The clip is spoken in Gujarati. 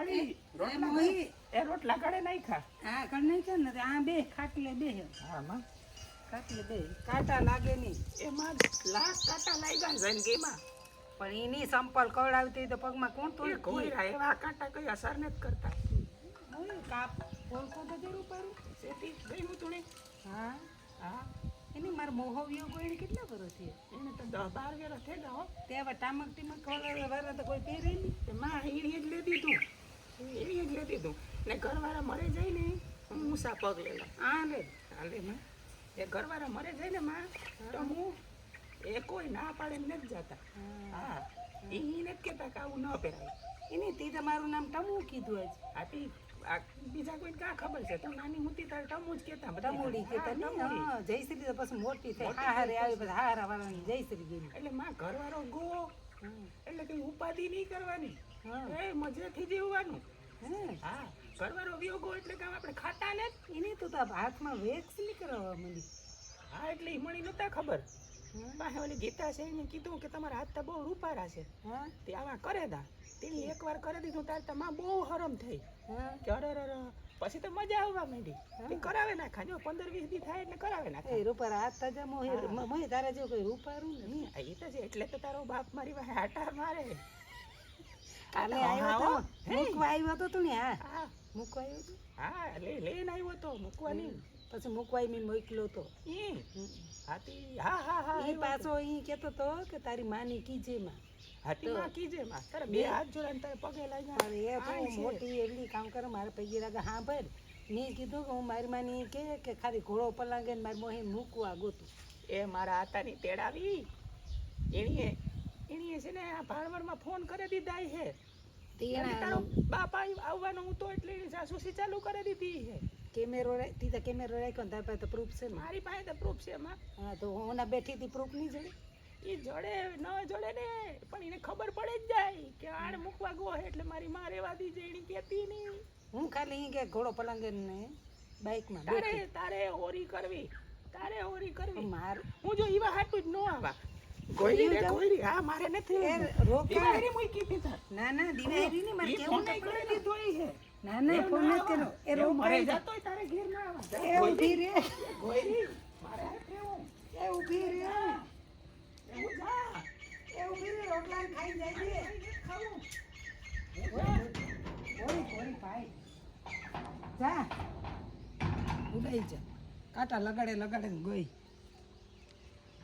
મળી રોટલા કડે નાખ્યા. હા કડ નહીં છે ને આ બે ખાટલે બે હા માં ખાટલે બે કાંટા લાગે નહીં એમાં લાખ કાંટા લાગ્યા છે ને કે એમાં પણ એની સંપલ કવડાવતી તો પગમાં કોણ તો કોઈ એવા કાંટા કઈ અસર નથી કરતા. કાપ પોલકો તો જરૂર પડે સેતી ગઈ મુતુણી. હા હા એની મારે મોહવ્યો કોઈ કેટલા વર્ષ છે એને તો 10-12 વર્ષ થઈ ગયા હો. તે હવે ટામક ટીમક ખવડાવે વાળા તો કોઈ પહેરે નહીં. એમાં એણીએ જ લેતી તું એણીએ જ લેતી તું ને ઘરવાળા મરે જાય ને હું ઊંસા પગ લેલા આ લે હાલે માં એ ઘરવાળા મરે જાય ને માં તો હું એ કોઈ ના પાડે ને નથી જતા. હા એને જ કહેતા કે આવું ન પહેરાય. એની તી તમારું નામ ટમુ કીધું જ આથી આ બીજા કોઈ કા ખબર છે તું નાની હતી તારે ટમુ જ કહેતા બધા ટમુડી કેતા નહીં હા જયશ્રી તો પછી મોટી થઈ હારે આવી પછી હારા વાળાની જયશ્રી ગઈ એટલે માં ઘરવાળો ગો એટલે કઈ ઉપાધિ નહીં કરવાની. એ મજેથી જીવવાનું. હા ઘરવાળો વિયોગો એટલે કામ આપણે ખાતા ને એની તો હાથમાં વેક્સ નહીં કરવા માંડી. હા એટલે એ મળી નતા ખબર. પાસે ઓલી ગીતા છે એને કીધું કે તમારા હાથ તો બહુ રૂપારા છે. હા તે આવા કરે દા તેની એકવાર કરી દીધું તાર તો માં બહુ હરમ થઈ કે અરે પછી તો મજા આવવા માંડી. તે કરાવે નાખા જો 15-20 દી થાય એટલે કરાવે નાખા. એ રૂપારા હાથ તાજા મોહે તારા જેવું કોઈ રૂપારું નહીં એ તો છે એટલે તો તારો બાપ મારી પાસે આટા મારે. કાલે આવ્યો તો મૂકવા આવ્યો તો તું ને હા મૂકવા આવ્યો તો હા લઈને આવ્યો તો મૂકવાની પછી મૂકવાઈ મેં મોકલ્યો તો હાથી હા એ પાછો ઈ કેતો તો કે તારી માની કીજે માં હાથી માં કીજે માં તારે બે હાથ જોડાને તારે પગે લાગ્યા. અરે એ બહુ મોટી એવી કામ કરે મારે પૈકી લાગે હા ભાઈ મેં કીધું કે હું મારી માની કે ખાલી ઘોડો પલાંગે ને મારી મોહે મૂકવા ગોતું. એ મારા આતાની તેડાવી એણીએ છે ને આ ભાણવડમાં ફોન કરી દીધા છે. તારો બાપ આવવાનો હું તો એટલે જાસૂસી ચાલુ કરી દીધી છે. કેમેરો તીધા કેમેરો રાખ્યો ને તારી પાસે તો પ્રૂફ છે ને. મારી પાસે તો પ્રૂફ છે એમાં. હા તો હું ના બેઠી હતી પ્રૂફ નહીં જડે એ જડે ન જડે ને પણ એને ખબર પડે જ જાય કે આને મૂકવા ગયો એટલે મારી માં રેવા દી જાય એની કહેતી નહીં. હું ખાલી અહીં કે ઘોડો પલાંગે ને બાઇકમાં તારે ઓરી કરવી માર હું જો ઈવા હાટું જ ન આવા ગોઈરી હા મારે નથી રોકારી મૂકી દીધા. ના ના દિવાળી ની મારે કેવું નહીં કરી દીધો છે. ના ના ફોન ન કરો એ મરે જતોય તારે ઘેર ના આવા. એ ઊભી રે ગોઈરી મારે કેવું એ ઊભી રે એવું જા એ ઊભી રે રોટલા ખાઈ જાય છે ખાવું ઓરી ભાઈ જા ઉડાઈ જા કાંટા લગાડે ને ગઈ